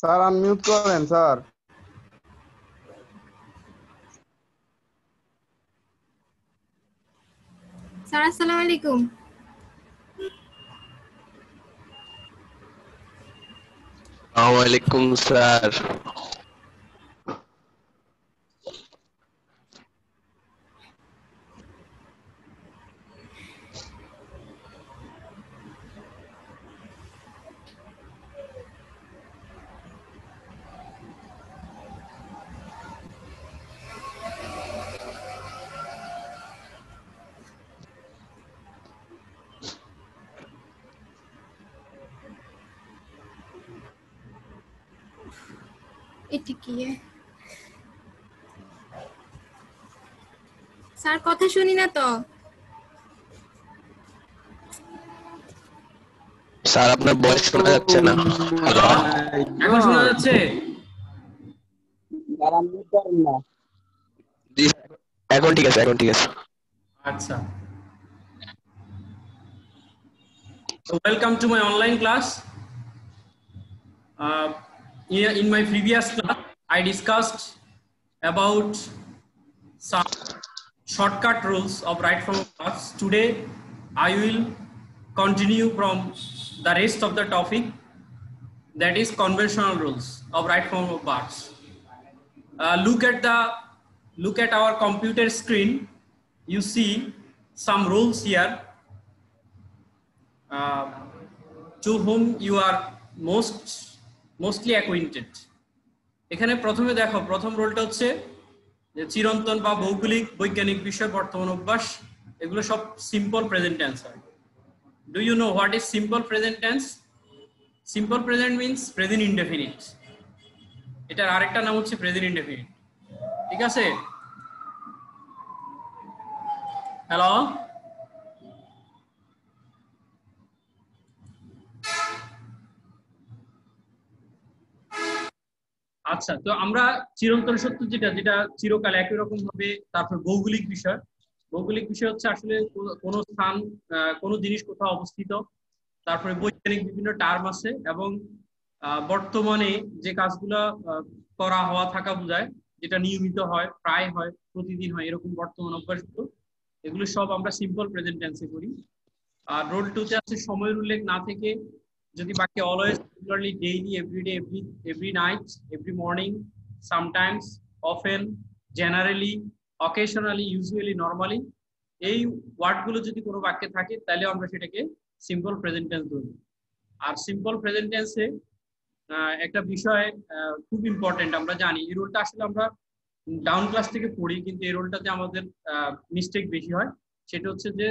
Sir unmute করেন sir. Sir আসসালামু আলাইকুম। ওয়ালাইকুম স্যার। এটা কি স্যার কথা শুনি না তো। স্যার আপনার ভয়েস শোনা যাচ্ছে না। হ্যালো, এখন শোনা যাচ্ছে? স্যার আনমিউট করেন না। জি এখন ঠিক আছে, এখন ঠিক আছে। আচ্ছা, so welcome to my online class. In my previous class I discussed about some shortcut rules of right form of verbs. Today I will continue from the rest of the topic, that is conventional rules of right form of verbs. Look at our computer screen. You see some rules here to whom you are mostly acquainted. এখানে প্রথমে দেখো, প্রথম রুলটা হচ্ছে যে চিরন্তন বা ভৌগোলিক বৈজ্ঞানিক বিষয় বর্তমান অভ্যাস এগুলো সব সিম্পল প্রেজেন্ট টেন্স হয়। Do you know what is simple present tense? Simple present means present indefinite. এটার আরেকটা নাম হচ্ছে প্রেজেন্ট ইনডেফিনিট। ঠিক আছে? হ্যালো, আচ্ছা। তো আমরা চিরন্তন সত্য যেটা যেটা চিরকাল একই রকম হবে। তারপর ভৌগোলিক বিষয়, ভৌগোলিক বিষয় হচ্ছে আসলে কোনো স্থান, কোনো জিনিস কোথাও অবস্থিত। তারপরে বৈজ্ঞানিক বিভিন্ন টার্ম আছে এবং বর্তমানে যে কাজগুলা করা হওয়া থাকা বোঝায়, যেটা নিয়মিত হয়, প্রায় হয়, প্রতিদিন হয়, এরকম বর্তমান অভ্যাসগুলো, এগুলো সব আমরা সিম্পল প্রেজেন্ট টেন্সে করি। আর রোল টুতে আছে সময়ের উল্লেখ না থেকে যদি বাক্যে always, regularly, daily, everyday, every night, every morning, sometimes, often, generally, occasionally, usually, normally, এই ওয়ার্ডগুলো যদি কোনো বাক্যে থাকে তাহলে আমরা সেটাকে সিম্পল প্রেজেন্ট টেন্স ধরব। আর সিম্পল প্রেজেন্ট টেন্সে একটা বিষয় খুব ইম্পর্টেন্ট, আমরা জানি এই রোলটা আসলে আমরা ডাউন ক্লাস থেকে পড়ি, কিন্তু এই রোলটাতে আমাদের মিস্টেক বেশি হয়। সেটা হচ্ছে যে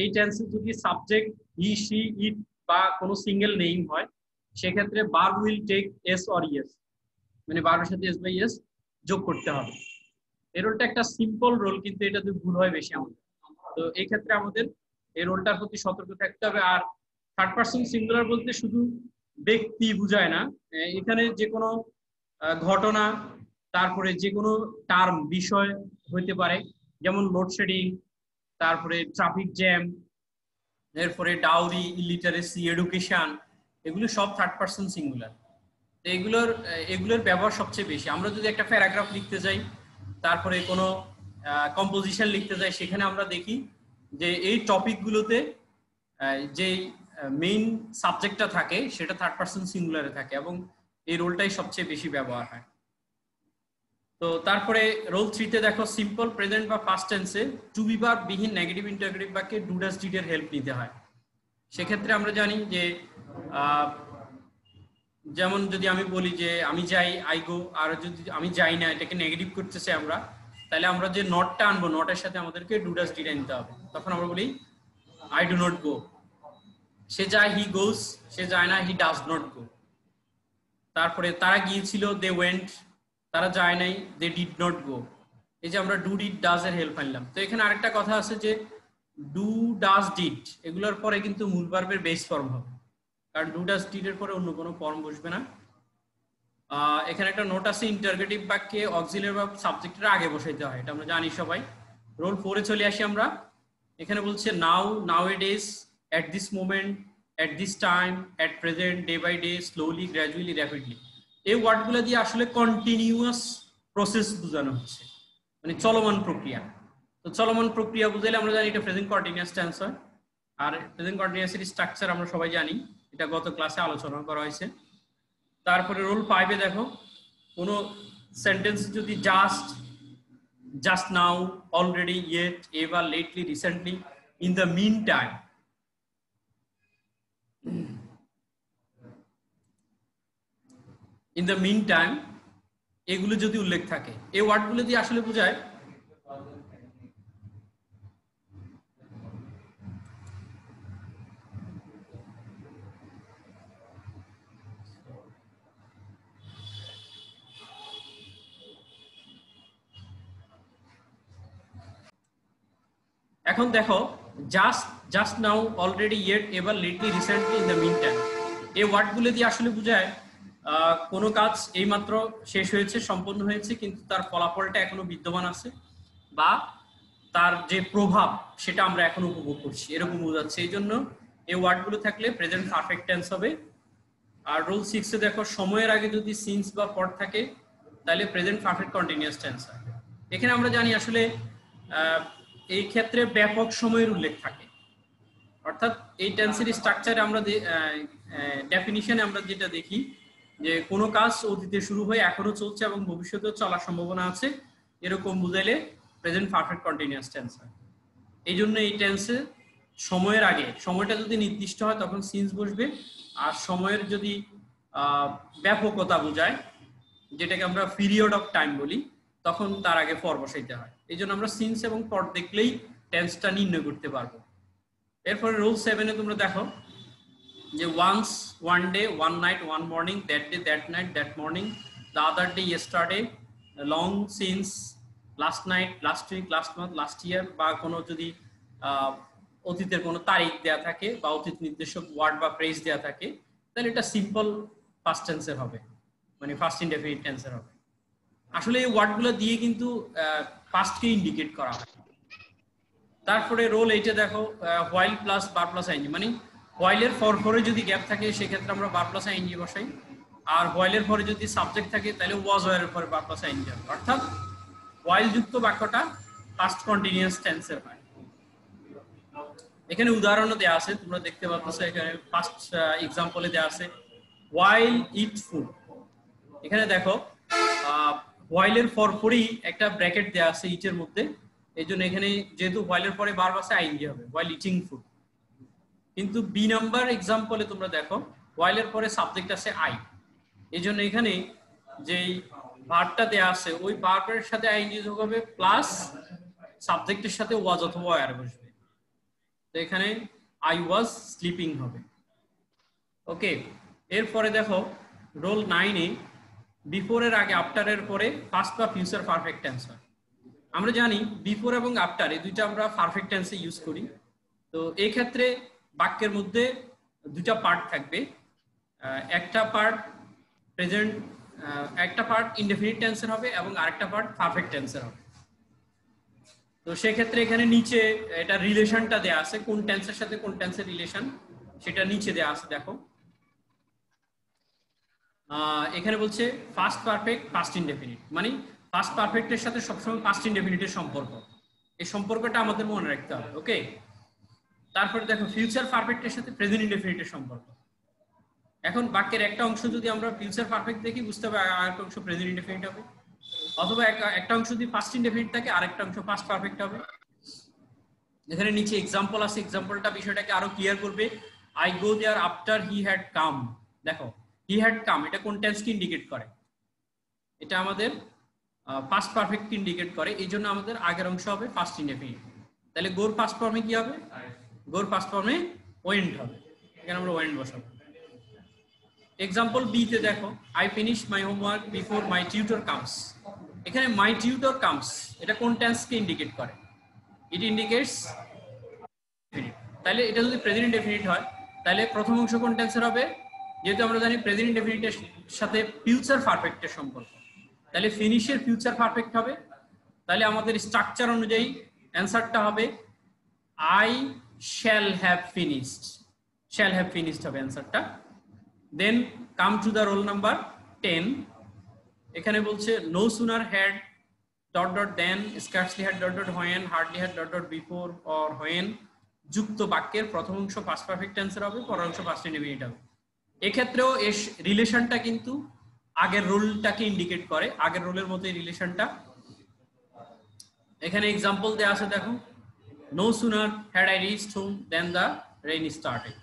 এই টেন্সে যদি সাবজেক্ট হি, শি, ইট বা কোনো সিঙ্গেল নেম হয়, সেক্ষেত্রে verb will take S or ES, মানে ভার্বের সাথে এস বা ইয়েস যোগ করতে হবে। এই রোলটা একটা সিম্পল রোল, কিন্তু এটাতে ভুল হয় বেশি আমাদের। তো এই ক্ষেত্রে আমাদের এই রোলটার প্রতি সতর্ক থাকতে হবে। আর থার্ড পারসন সিঙ্গুলার বলতে শুধু ব্যক্তি বুঝায় না, এখানে যে কোনো ঘটনা, তারপরে যে কোনো টার্ম, বিষয় হইতে পারে, যেমন লোডশেডিং, তারপরে ট্রাফিক জ্যাম, এরপরে ডাউরি, ইলিটারেসি, এডুকেশন, এগুলো সব থার্ড পারসন সিঙ্গুলার। এগুলোর ব্যবহার সবচেয়ে বেশি। আমরা যদি একটা প্যারাগ্রাফ লিখতে যাই, তারপরে কোনো কম্পোজিশন লিখতে যাই, সেখানে আমরা দেখি যে এই টপিকগুলোতে যে মেইন সাবজেক্টটা থাকে সেটা থার্ড পারসন সিঙ্গুলারে থাকে এবং এই রোলটাই সবচেয়ে বেশি ব্যবহার হয়। তো তারপরে রোল 3তে দেখো, সিম্পল প্রেজেন্ট বা ফার্স্ট টেন্সে টু বি ভার্ব বিহীন নেগেটিভ ইন্টারোগেটিভ বাক্যে ডু ডাজ ডিড এর হেল্প নিতে হয়। সেক্ষেত্রে আমরা জানি যে যেমন যদি আমি বলি যে আমি যাই, আই গো, আর যদি আমি যাই না, এটাকে নেগেটিভ করতে চাই আমরা, তাহলে আমরা যে নটটা আনবো, নটের সাথে আমাদেরকে ডু ডাজ ডিড আনতে হবে। তখন আমরা বলি আই ডু নট গো। সে যায়, হি গোস, সে যায় না, হি ডাজ নট গো। তারপরে তারা গিয়েছিল, দে ওয়েন্ট, তারা যায় নাই, দে ডিড নট গো। এই যে আমরা ডু, ডিড, ডাজ এর হেল্প আনলাম। তো এখানে আরেকটা কথা আছে যে ডু, ডাজ, ডিড এগুলোর পরে কিন্তু মূল ভার্বের বেস ফর্ম হবে, কারণ ডু, ডাজ, ডিড এর পরে অন্য কোনো ফর্ম বসবে না। এখানে একটা নোট আছে, ইন্টারোগেটিভ বাক্যে অক্সিলারি ভার্ব সাবজেক্টের আগে বসাইতে হয়, এটা আমরা জানি সবাই। রোল 4-এ চলে আসি আমরা। এখানে বলছে নাও, নাওএডেজ, at this moment, at this time, at present, day by day, slowly, gradually, rapidly. এই ওয়ার্ডগুলো দিয়ে আসলে কন্টিনিউয়াস প্রসেস বোঝানো হচ্ছে, মানে চলমান প্রক্রিয়া। তো চলমান প্রক্রিয়া বুঝাইলে আমরা জানি এটা প্রেজেন্ট কন্টিনিউয়াস টেন্স হয়। আর প্রেজেন্ট কন্টিনিউয়াসের স্ট্রাকচার আমরা সবাই জানি, এটা গত ক্লাসে আলোচনা করা হয়েছে। তারপরে রোল 5 এ দেখো, কোনো সেন্টেন্স যদি just now, already, yet, ever, lately, recently, in the meantime, in the meantime, এগুলো যদি উল্লেখ থাকে, এই ওয়ার্ডগুলো দিয়ে আসলে বোঝায় এখন দেখো just now, already, yet, ever, lately, recently, in the meantime, এই ওয়ার্ডগুলো দিয়ে আসলে বোঝায় কোনো কাজ এইমাত্র শেষ হয়েছে, সম্পন্ন হয়েছে, কিন্তু তার ফলাফলটা এখনো বিদ্যমান আছে, বা তার যে প্রভাব সেটা আমরা এখন উপভোগ করছি, এরকম বোঝাচ্ছে। এই জন্য এই ওয়ার্ডগুলো থাকলে প্রেজেন্ট পারফেক্ট টেন্স হবে। আর রুল 6 এ দেখো, সময়ের আগে যদি সিন্স বা ফর থাকে তাহলে প্রেজেন্ট পারফেক্ট কন্টিনিউয়াস টেন্স হয়। এখানে আমরা জানি আসলে এই ক্ষেত্রে ব্যাপক সময়ের উল্লেখ থাকে, অর্থাৎ এই টেন্সের স্ট্রাকচারে আমরা ডেফিনিশনে আমরা যেটা দেখি যে কোনো কাজ অতীতে শুরু হয়ে এখনো চলছে এবং ভবিষ্যতেও চলার সম্ভাবনা আছে, এরকম বুঝাইলে প্রেজেন্ট পারফেক্ট কন্টিনিউয়াস টেন্স হয়। এই জন্য এই টেন্সে সময়ের আগে, সময়টা যদি নির্দিষ্ট হয় তখন সিন্স বসবে, আর সময়ের যদি ব্যাপকতা বোঝায়, যেটাকে আমরা পিরিয়ড অফ টাইম বলি, তখন তার আগে ফর বসাইতে হয়। এই জন্য আমরা সিন্স এবং ফর দেখলেই টেন্সটা নির্ণয় করতে পারবো। এরপরে রুল 7 এ তোমরা দেখো যে once, one day, one night, one morning, that day, that night, that morning, the other day, yesterday, long since, last night, last week, last month, last year, বা কোনো যদি অতীতের কোনো তারিখ দেয়া থাকে বা অতীত নির্দেশক ওয়ার্ড বা ফ্রেজ দেয়া থাকে, তাহলে এটা সিম্পল পাস্ট টেন্সের হবে, মানে ফার্স্ট ইনডেফিনিট টেন্সের হবে। আসলে এই ওয়ার্ডগুলো দিয়ে কিন্তু পাস্টকে ইন্ডিকেট করা হয়। তারপরে রোল 8 এ দেখো, হোয়াইল প্লাস বার প্লাস আইএনজি, মানে হোয়াইলের পরে যদি গ্যাপ থাকে সেক্ষেত্রে আমরা বার প্লাস আইএনজি বসাই, আর হোয়াইলের পরে যদি সাবজেক্ট থাকে তাহলে ওয়াজ ওয়ারের পরে বার প্লাস আইএনজি হবে, অর্থাৎ হোয়াইল যুক্ত বাক্যটা পাস্ট কন্টিনিউয়াস টেন্সের হয়। এখানে উদাহরণও দেওয়া আছে, তোমরা দেখতে পাচ্ছ, এখানে ফার্স্ট এক্সাম্পলে দেওয়া আছে হোয়াইল ইট ফুড। এখানে দেখো হোয়াইলের পরপরই একটা ব্র্যাকেট দেওয়া আছে ইটের মধ্যে, এই জন্য এখানে যেহেতু হোয়াইলের পরে বার আছে আইএনজি হবে, হোয়াইল ইটিং ফুড। কিন্তু বি নাম্বার এক্সাম্পলে তোমরা দেখো হোয়াইলের পরে সাবজেক্ট আছে আই, এই জন্য এখানে যেই ভার্বটা দেওয়া আছে ওই ভার্বের সাথে আইএনজি যোগ হবে, প্লাস সাবজেক্টের সাথে ওয়াজ অথবা ওয়্যার বসবে। তো এখানে আই ওয়াজ স্লিপিং হবে। ওকে, এরপরে দেখো রোল 9 এ বিফোরের আগে আফটারের পরে পাস্ট বা ফিউচার পারফেক্ট টেন্স হয়। আমরা জানি বিফোর এবং আফটার এই দুইটা আমরা পারফেক্ট টেন্সে ইউজ করি। তো এই ক্ষেত্রে বাক্যের মধ্যে দুইটা পার্ট থাকবে, একটা পার্ট প্রেজেন্ট, একটা পার্ট ইনডেফিনিট টেন্সের হবে এবং আরেকটা পার্ট পারফেক্ট টেন্সের হবে। তো সেক্ষেত্রে এখানে নিচে এটা রিলেশনটা দেয়া আছে, কোন টেন্সের সাথে কোন টেন্সের রিলেশন সেটা নিচে দেয়া আছে। দেখো এখানে বলছে ফার্স্ট পারফেক্ট পাস্ট ইনডেফিনিট, মানে ফার্স্ট পারফেক্টের সাথে সবসময় পাস্ট ইনডেফিনিটের সম্পর্ক, এই সম্পর্কটা আমাদের মনে রাখতে হবে। ওকে, তারপরে দেখো ফিউচার পারফেক্টের সাথে প্রেজেন্ট ইনডেফিনিটের সম্পর্ক। এখন বাক্যের একটা অংশ যদি আমরা ফিউচার পারফেক্ট দেখি বুঝতে হবে আরেকটা অংশ প্রেজেন্ট ইনডেফিনিট হবে, অথবা একটা অংশ যদি ফার্স্ট ইনডেফিনিট থাকে আরেকটা অংশ ফার্স্ট পারফেক্ট হবে। এখানে নিচে এক্সাম্পল আছে, এক্সাম্পলটা বিষয়টাকে আরো ক্লিয়ার করবে। I go there after he had come. দেখো হি হ্যাড কাম, এটা কোন টেন্সকে ইন্ডিকেট করে? এটা আমাদের পাস্ট পারফেক্ট ইন্ডিকেট করে, এই জন্য আমাদের আগের অংশ হবে ফার্স্ট ইনডেফিনিট। তাহলে গোর পাস্ট ফর্মে কি হবে? গোর পাস্ট ফর্মে ওয়েন্ট হবে, এখানে আমরা ওয়েন্ট বসাবো। এক্সাম্পল বি তে দেখো I finish my homework before my tutor comes. এখানে মাই টিউটর কামস এটা কোন টেন্সকে ইন্ডিকেট করে? ইট ইন্ডিকেটস তাহলে এটা যদি প্রেজেন্ট ইনডেফিনিট হয় তাহলে প্রথম অংশ কোন টেন্সের হবে? যেহেতু আমরা জানি প্রেজেন্ট ইনডেফিনিটের সাথে ফিউচার পারফেক্টের সম্পর্ক, তাহলে ফিনিশের ফিউচার পারফেক্ট হবে। তাহলে আমাদের স্ট্রাকচার অনুযায়ী অ্যানসারটা হবে I shall have finished, shall have finished হবে অ্যানসারটা। Then come to the roll number, 10 এখানে বলছে no sooner had dot dot then scarcely had dot dot when hardly had dot dot before or when যুক্ত বাক্যের প্রথম অংশ past perfect টেন্সের হবে, পরের অংশ পাস্ট ইনডেফিনিট হবে। এক্ষেত্রেও এই রিলেশনটা কিন্তু আগের রোলটাকে ইন্ডিকেট করে, আগের রোলের মতোই রিলেশনটা। এখানে এক্সাম্পল দেয়া আছে দেখো, no sooner had I reached home then the rain started.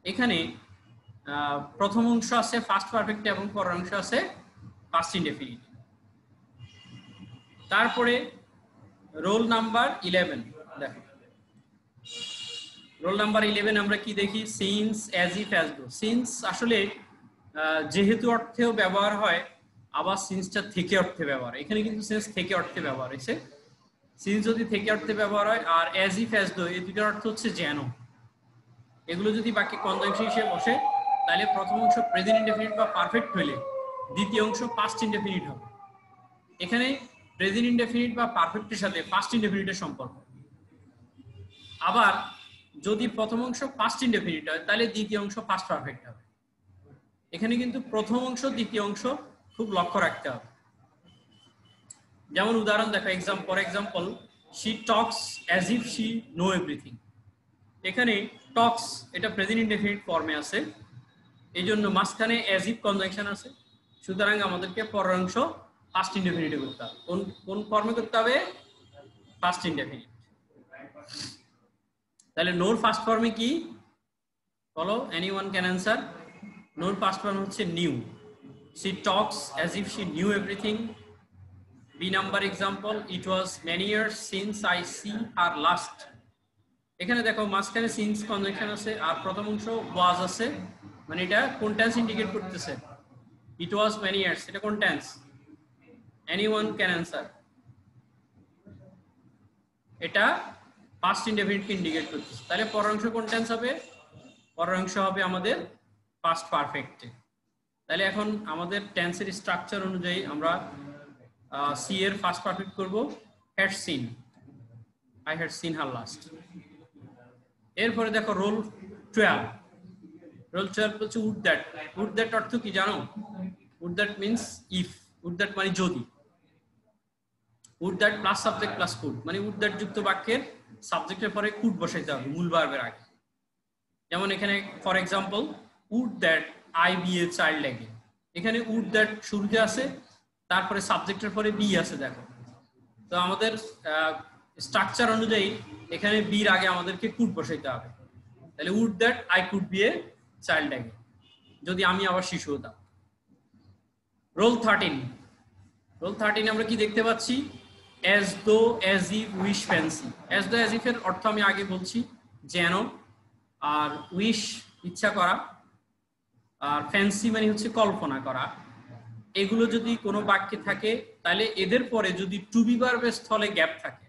এখানে প্রথম অংশ আছে ফার্স্ট পারফেক্ট এবং পরের অংশ আছে পাস্ট ইনডেফিনিট। তারপরে রোল নাম্বার 11 দেখো, রোল নাম্বার 11 আমরা কি দেখি, since, as if, as though. Since আসলে যেহেতু অর্থেও ব্যবহার হয়, আবার সিন্সটা থেকে অর্থে ব্যবহার, এখানে কিন্তু সিন্স থেকে অর্থে ব্যবহার হয়েছে। সিন্স যদি থেকে অর্থে ব্যবহার হয়, আর অ্যাজ ইফ, অ্যাজ ডো এই দুটোর অর্থ হচ্ছে যেন। এগুলো যদি বাক্যে কনজাংশন হিসেবে বসে, তাহলে প্রথম অংশ প্রেজেন্ট ইনডেফিনিট বা পারফেক্ট হলে দ্বিতীয় অংশ পাস্ট ইনডেফিনিট হবে। এখানে প্রেজেন্ট ইনডেফিনিট বা পারফেক্টের সাথে পাস্ট ইনডেফিনিটের সম্পর্ক। আবার যদি প্রথম অংশ পাস্ট ইনডেফিনিট হয়, তাহলে দ্বিতীয় অংশ পাস্ট পারফেক্ট হবে। এখানে কিন্তু প্রথম অংশ দ্বিতীয় অংশ খুব লক্ষ্য রাখতে হবে। যেমন উদাহরণ দেখো, for example she talks as if she know everything. এখানে টক্স এটা প্রেজেন্ট ইনডেফিনিট ফর্মে আছে, এই জন্য মাঝখানে অ্যাজ ইফ কনজাংশন আছে, সুতরাং আমাদেরকে পরের অংশ ফার্স্ট ইনডেফিনিটে করতে হবে। কোন ফর্মে করতে হবে? First indefinite. তাহলে নোর ফার্স্ট ফর্মে কি বলো, এনিওয়ান ক্যান অ্যান্সার? নোর ফার্স্ট ফর্ম হচ্ছে knew. She talks as if she knew everything. B number example, it was many years since I see her last. এখানে দেখো মাঝখানে সিন্স কনজাংশন আছে আর প্রথম অংশ ওয়াজ আছে, মানে এটা কোন টেন্স ইন্ডিকেট করতেছে? ইট ওয়াজ মেনি ইয়ার্স, এটা কোন টেন্স? Anyone can answer? এটা পাস্ট ইনডেফিনিটকে ইন্ডিকেট করতেছে। তাহলে পরের অংশ কোন টেন্স হবে? পরের অংশ হবে আমাদের পাস্ট পারফেক্টে। তাহলে এখন আমাদের টেন্সের স্ট্রাকচার অনুযায়ী আমরা সি এর ফার্স্ট পারফেক্ট করব had seen, I had seen her last. এরপরে দেখো রোল 12। রোল 12 হচ্ছে উড দ্যাট। উড দ্যাট অর্থ কি জানো? Would that means if. Would that মানে যদি। Would that plus subject plus could, মানে উড দ্যাট যুক্ত বাক্যের সাবজেক্টের পরে কুড বসাইতে হবে মূল ভার্বের আগে। যেমন এখানে for example, would that I be a child again. এখানে উড দ্যাট শুরুতে আছে, তারপরে সাবজেক্টের পরে বি আছে দেখো। তো আমাদের স্ট্রাকচার অনুযায়ী এখানে বির আগে আমাদেরকে কুড বসাইতে হবে। তাহলে would that I could be a child again, যদি আমি আবার শিশু হতাম। রোল 13। রোল 13 আমরা কি দেখতে পাচ্ছি? As though, as if, wish, fancy. As though, as if এর অর্থ আমি আগে বলছি যেন, আর উইশ ইচ্ছা করা, আর ফ্যান্সি মানে হচ্ছে কল্পনা করা। এগুলো যদি কোনো বাক্যে থাকে, তাহলে এদের পরে যদি টু বি ভার্বের স্থলে গ্যাপ থাকে,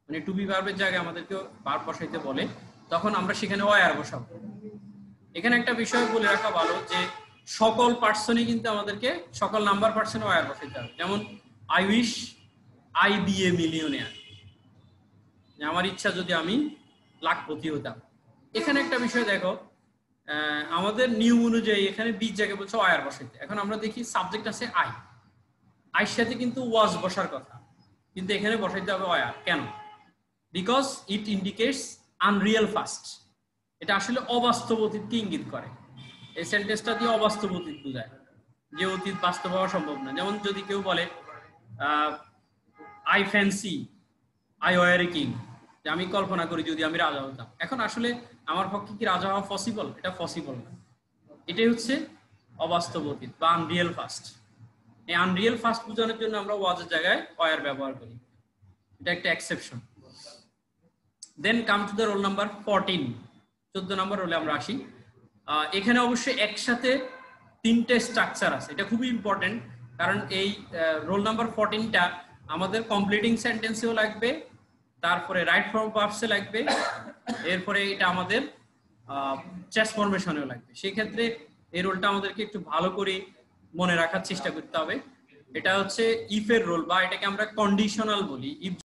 মানে টু বি ভার্বের জায়গায় আমাদেরকে ভার্ব বসাইতে বলে, তখন আমরা সেখানে ওয়ার বসাবো। এখানে একটা বিষয় বলে রাখা ভালো যে সকল পার্সনই কিন্তু আমাদেরকে সকল নাম্বার পার্সনে ওয়ার বসাইতে হবে। যেমন I wish I be a millionaire, আমার ইচ্ছা যদি আমি লাখপতি হতাম। এখানে একটা বিষয় দেখো, আমাদের নিয়ম অনুযায়ী এখানে বি জায়গায় বলছে ওয়ার বসাইতে। এখন আমরা দেখি সাবজেক্ট আছে আই, আইর সাথে কিন্তু ওয়াজ বসার কথা, কিন্তু এখানে বসাইতে হবে ওয়ার। কেন? Because it indicates unreal fast. এটা আসলে অবাস্তব অতীতকে ইঙ্গিত করে। এই সেন্টেন্সটা দিয়ে অবাস্তব অতীত বোঝায়, যে অতীত বাস্তব হওয়া সম্ভব না। যেমন যদি কেউ বলে I fancy I were a king, যে আমি কল্পনা করি যদি আমি রাজা হতাম। এখন আসলে আমার পক্ষে কি রাজা হওয়া পসিবল? এটা পসিবল না। এটাই হচ্ছে অবাস্তব অতীত বা আনরিয়েল ফাস্ট। এই আনরিয়েল ফাস্ট বোঝানোর জন্য আমরা ওয়াজের জায়গায় ওয়ার ব্যবহার করি, এটা একটা exception. Then come to the roll number 14। 14 number রোলে আমরা আসি। এখানে অবশ্যই একসাথে 3টে স্ট্রাকচার আছে, এটা খুবই ইম্পর্টেন্ট, কারণ এই রোল নাম্বার 14টা আমাদের কমপ্লিটিং সেন্টেন্সেও লাগবে, তারপরে রাইট ফর্ম ভার্বসে লাগবে, এরপরে এটা আমাদের ট্রান্সফরমেশনেও লাগবে। সেই ক্ষেত্রে এই রোলটা আমাদেরকে একটু ভালো করে মনে রাখার চেষ্টা করতে হবে। এটা হচ্ছে ইফ এর রোল, বা এটাকে আমরা কন্ডিশনাল বলি। ইফ